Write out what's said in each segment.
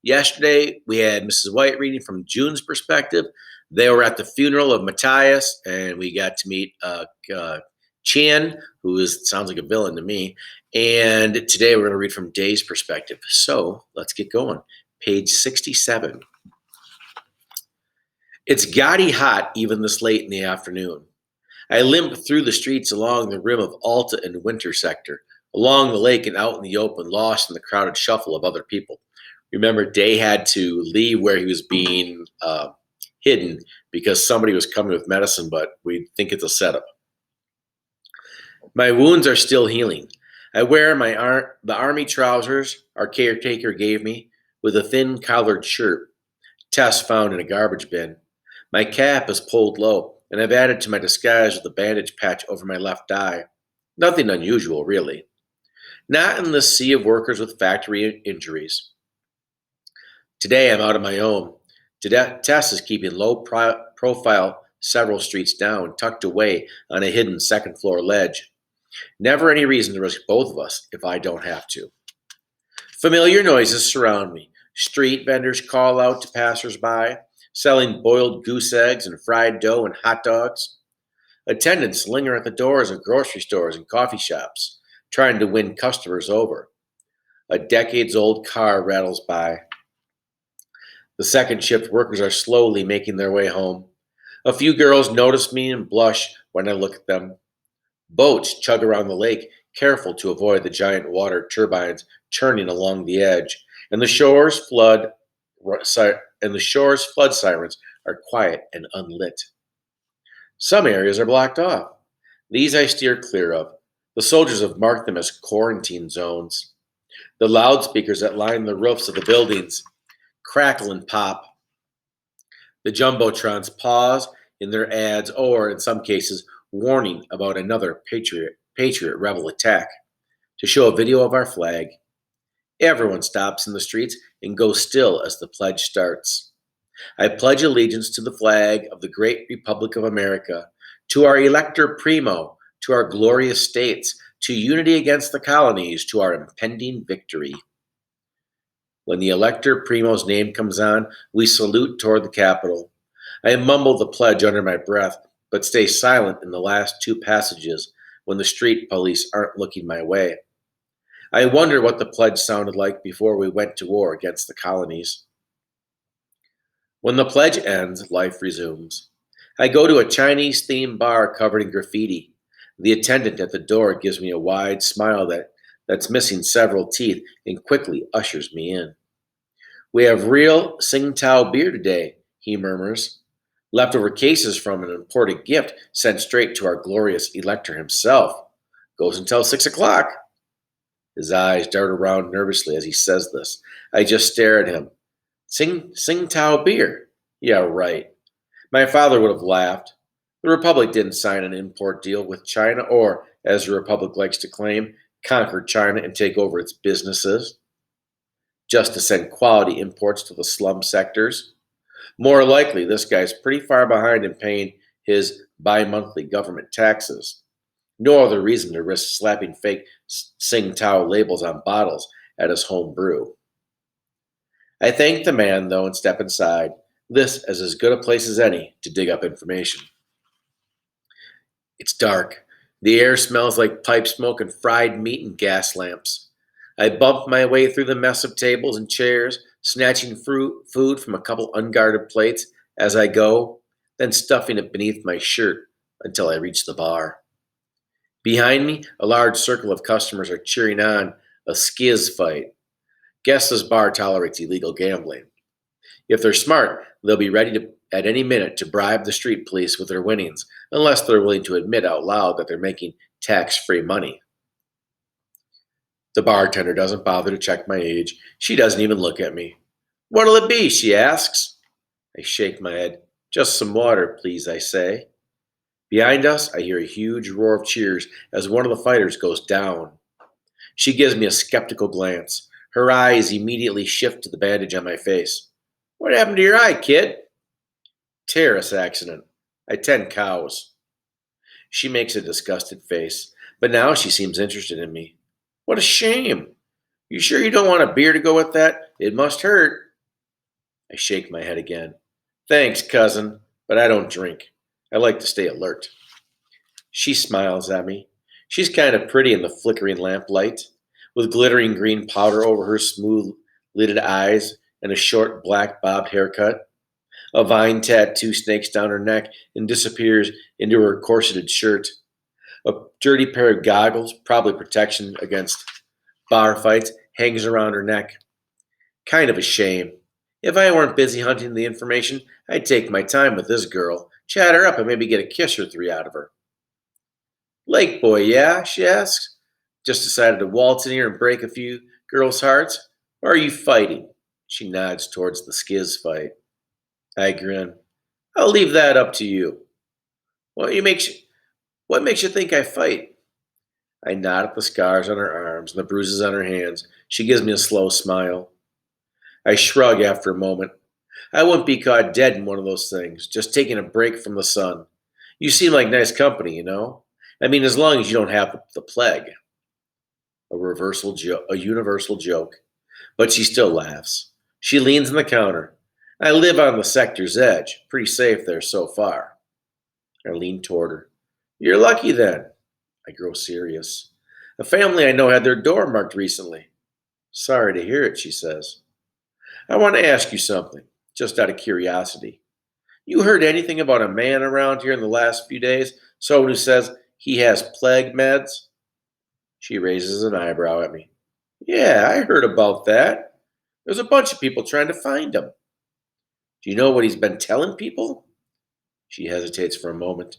Yesterday, we had Mrs. White reading from June's perspective. They were at the funeral of Matthias, and we got to meet Chan, sounds like a villain to me. And today, we're going to read from Day's perspective. So let's get going. Page 67. It's gaudy hot even this late in the afternoon. I limp through the streets along the rim of Alta and Winter Sector, along the lake and out in the open, lost in the crowded shuffle of other people. Remember, Day had to leave where he was being hidden because somebody was coming with medicine, but we think it's a setup. My wounds are still healing. I wear the army trousers our caretaker gave me with a thin collared shirt Tess found in a garbage bin. My cap is pulled low, and I've added to my disguise with a bandage patch over my left eye. Nothing unusual, really. Not in this sea of workers with factory injuries. Today I'm out on my own. Tess is keeping profile several streets down, tucked away on a hidden second floor ledge. Never any reason to risk both of us if I don't have to. Familiar noises surround me. Street vendors call out to passersby, selling boiled goose eggs and fried dough and hot dogs. Attendants linger at the doors of grocery stores and coffee shops, trying to win customers over. A decades old car rattles by. The second shift workers are slowly making their way home. A few girls notice me and blush when I look at them. Boats chug around the lake, careful to avoid the giant water turbines churning along the edge, and the shore's flood sirens are quiet and unlit. Some areas are blocked off. These I steer clear of. The soldiers have marked them as quarantine zones. The loudspeakers that line the roofs of the buildings crackle and pop. The jumbotrons pause in their ads or, in some cases, warning about another Patriot rebel attack to show a video of our flag. Everyone stops in the streets and goes still as the pledge starts. I pledge allegiance to the flag of the great Republic of America, to our elector primo, to our glorious states, to unity against the colonies, to our impending victory. When the elector primo's name comes on, we salute toward the Capitol. I mumble the pledge under my breath, but stay silent in the last two passages when the street police aren't looking my way. I wonder what the pledge sounded like before we went to war against the colonies. When the pledge ends, life resumes. I go to a Chinese-themed bar covered in graffiti. The attendant at the door gives me a wide smile that's missing several teeth and quickly ushers me in. We have real Tsingtao beer today, he murmurs. Leftover cases from an imported gift sent straight to our glorious elector himself. Goes until 6 o'clock. His eyes dart around nervously as he says this. I just stare at him. Tsingtao beer? Yeah, right. My father would have laughed. The Republic didn't sign an import deal with China or, as the Republic likes to claim, conquer China and take over its businesses. Just to send quality imports to the slum sectors. More likely, this guy's pretty far behind in paying his bi-monthly government taxes. No other reason to risk slapping fake Tsingtao labels on bottles at his home brew. I thank the man, though, and step inside. This is as good a place as any to dig up information. It's dark. The air smells like pipe smoke and fried meat and gas lamps. I bump my way through the mess of tables and chairs, snatching food from a couple unguarded plates as I go, then stuffing it beneath my shirt until I reach the bar. Behind me, a large circle of customers are cheering on a skiz fight. Guess this bar tolerates illegal gambling. If they're smart, they'll be ready at any minute to bribe the street police with their winnings, unless they're willing to admit out loud that they're making tax-free money. The bartender doesn't bother to check my age. She doesn't even look at me. What'll it be? She asks. I shake my head. Just some water, please, I say. Behind us, I hear a huge roar of cheers as one of the fighters goes down. She gives me a skeptical glance. Her eyes immediately shift to the bandage on my face. What happened to your eye, kid? Terrace accident. I tend cows. She makes a disgusted face, but now she seems interested in me. What a shame. You sure you don't want a beer to go with that? It must hurt. I shake my head again. Thanks, cousin, but I don't drink. I like to stay alert. She smiles at me. She's kind of pretty in the flickering lamplight, with glittering green powder over her smooth lidded eyes and a short black bobbed haircut. A vine tattoo snakes down her neck and disappears into her corseted shirt. A dirty pair of goggles, probably protection against bar fights, hangs around her neck. Kind of a shame. If I weren't busy hunting the information, I'd take my time with this girl, chat her up, and maybe get a kiss or three out of her. Lake boy, yeah? She asks. Just decided to waltz in here and break a few girls' hearts? Or are you fighting? She nods towards the skiz fight. I grin. I'll leave that up to you. What, what makes you think I fight? I nod at the scars on her arms and the bruises on her hands. She gives me a slow smile. I shrug after a moment. I wouldn't be caught dead in one of those things, just taking a break from the sun. You seem like nice company, you know? I mean, as long as you don't have the plague. A universal joke. But she still laughs. She leans on the counter. I live on the sector's edge. Pretty safe there so far. I lean toward her. You're lucky then. I grow serious. A family I know had their door marked recently. Sorry to hear it, she says. I want to ask you something, just out of curiosity. You heard anything about a man around here in the last few days? Someone who says he has plague meds? She raises an eyebrow at me. Yeah, I heard about that. There's a bunch of people trying to find him. Do you know what he's been telling people? She hesitates for a moment.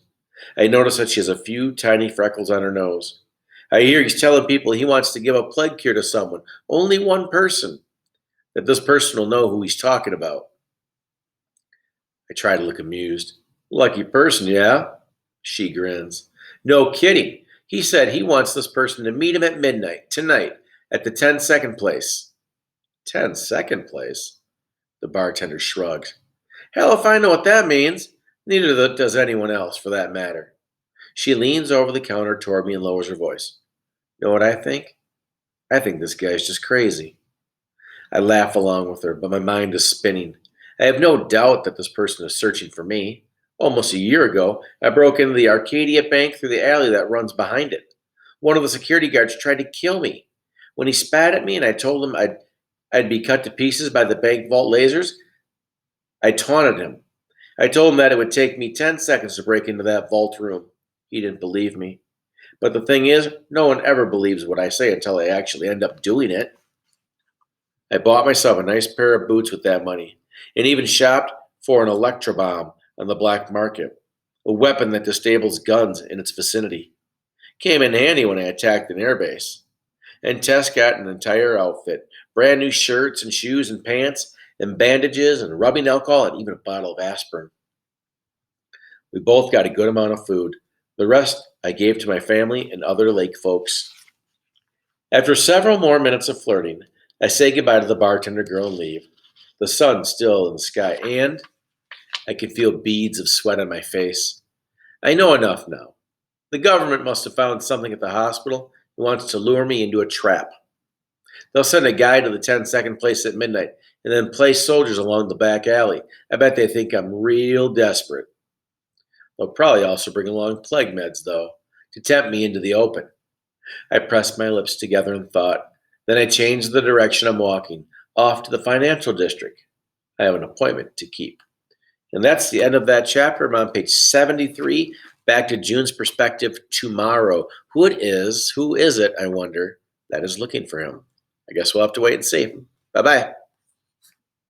I notice that she has a few tiny freckles on her nose. I hear he's telling people he wants to give a plague cure to someone, only one person, that this person will know who he's talking about. I try to look amused. Lucky person, yeah? She grins. No kidding. He said he wants this person to meet him at midnight, tonight, at the 10-second place. 10-second place? The bartender shrugs. Hell if I know what that means. Neither does anyone else, for that matter. She leans over the counter toward me and lowers her voice. Know what I think? I think this guy's just crazy. I laugh along with her, but my mind is spinning. I have no doubt that this person is searching for me. Almost a year ago, I broke into the Arcadia Bank through the alley that runs behind it. One of the security guards tried to kill me. When he spat at me and I told him I'd be cut to pieces by the bank vault lasers, I taunted him. I told him that it would take me 10 seconds to break into that vault room. He didn't believe me. But the thing is, no one ever believes what I say until I actually end up doing it. I bought myself a nice pair of boots with that money, and even shopped for an electrobomb on the black market, a weapon that disables guns in its vicinity. Came in handy when I attacked an airbase. And Tess got an entire outfit, brand new shirts and shoes and pants, and bandages and rubbing alcohol, and even a bottle of aspirin. We both got a good amount of food. The rest I gave to my family and other lake folks. After several more minutes of flirting, I say goodbye to the bartender girl and leave. The sun's still in the sky, and I can feel beads of sweat on my face. I know enough now. The government must have found something at the hospital and wants to lure me into a trap. They'll send a guy to the 10-second place at midnight and then place soldiers along the back alley. I bet they think I'm real desperate. They'll probably also bring along plague meds, though, to tempt me into the open. I pressed my lips together in thought. Then I changed the direction I'm walking, off to the financial district. I have an appointment to keep. And that's the end of that chapter. I'm on page 73. Back to June's perspective tomorrow. Who is it, I wonder, that is looking for him? I guess we'll have to wait and see. Bye-bye.